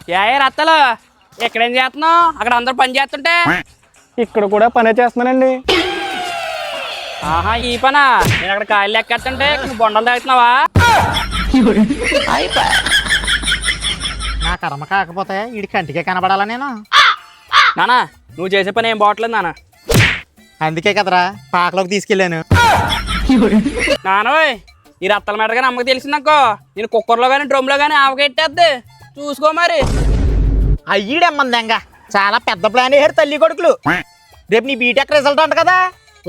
ఏ రత్తలు ఎక్కడేం చేస్తున్నావు? అక్కడ అందరూ పని చేస్తుంటే ఇక్కడ కూడా పనే చేస్తున్నానండి. ఆహా ఈ పనా? నేను అక్కడ కాయలు లెక్కేస్తుంటే నువ్వు బొండలు తాగుతున్నావా? నా కర్మ కాకపోతే వీడి కంటికే కనబడాలా నేను? నానా నువ్వు చేసే పని ఏం బాగట్లేదు నాన్న. అందుకే కదరా పాకలోకి తీసుకెళ్ళాను. నానోయ్ ఈ రత్తల మేట కానీ అమ్మకి తెలిసిందనుకో నేను కుక్కర్లో కానీ డ్రమ్లో కానీ ఆవకెట్టేద్ది. చూసుకో మరి. అయ్యిడమ్మందంగా చాలా పెద్ద ప్లాన్ వేసారు తల్లి కొడుకులు. రేపు నీ బీటెక్ రిజల్ట్ అంట కదా,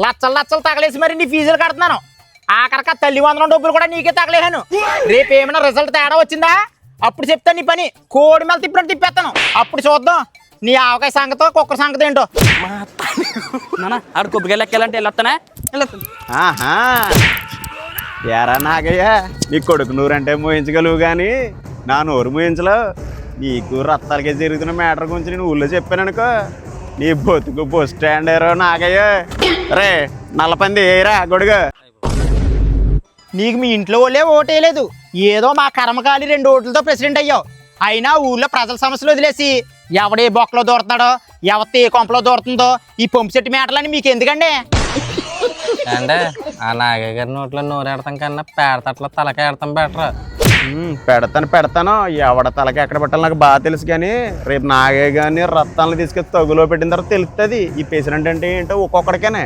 లచ్చలు లచ్చలు తగలేసి మరి నీ ఫీజులు కడుతున్నాను. ఆఖరిక తల్లి 100 డబ్బులు కూడా నీకే తగలేసాను. రేపు ఏమైనా రిజల్ట్ తేడా వచ్చిందా అప్పుడు చెప్తాను నీ పని. కోడి మీద తిప్పినట్టు తిప్పేస్తాను. అప్పుడు చూద్దాం నీ ఆవకాయ సంగతో కుక్కర్ సంగతి ఏంటో. నానా ఆడ కొబ్బరికాయలు ఎక్కాలంటే వెళ్ళొస్తానే. ఆహా ఎరా నాగయ్య, నీ కొడుకు నూరంటే మోయించగలవు కానీ నా నోరు మోయించలేవు. నీకు రత్తాలకే జరుగుతున్న మ్యాటర్ గురించి నేను ఊళ్ళో చెప్పాననుకో నీ బతుకు బస్ స్టాండ్ ఏరో నాగయ్య. రే నల్లపంది ఏరా గొడుగు. నీకు మీ ఇంట్లో వాళ్ళే ఓటేయలేదు, ఏదో మా కర్మకాలి 2 ఓట్లతో ప్రెసిడెంట్ అయ్యావు. అయినా ఊళ్ళో ప్రజల సమస్యలు వదిలేసి ఎవడే బొక్కలో దూరుతున్నాడో ఎవరి ఏ కొంపలో దూరుతుందో ఈ పంపు చెట్టు మేటలని మీకు ఎందుకండి? అంటే ఆ నాగయ్య గారి నోట్లో నోరెడతాం కన్నా పేడతట్లో తలకేడతాం బెటర్. పెడతాను ఎవడ తలకి ఎక్కడ పెట్టాలి నాకు బాగా తెలుసు. కానీ రేపు నాగయ్య కానీ రత్తాలను తీసుకెళ్ళి తగులో పెట్టిన తర్వాత తెలుస్తుంది ఈ ప్రెసిడెంట్ అంటే ఏంటో ఒక్కొక్కడికేనే.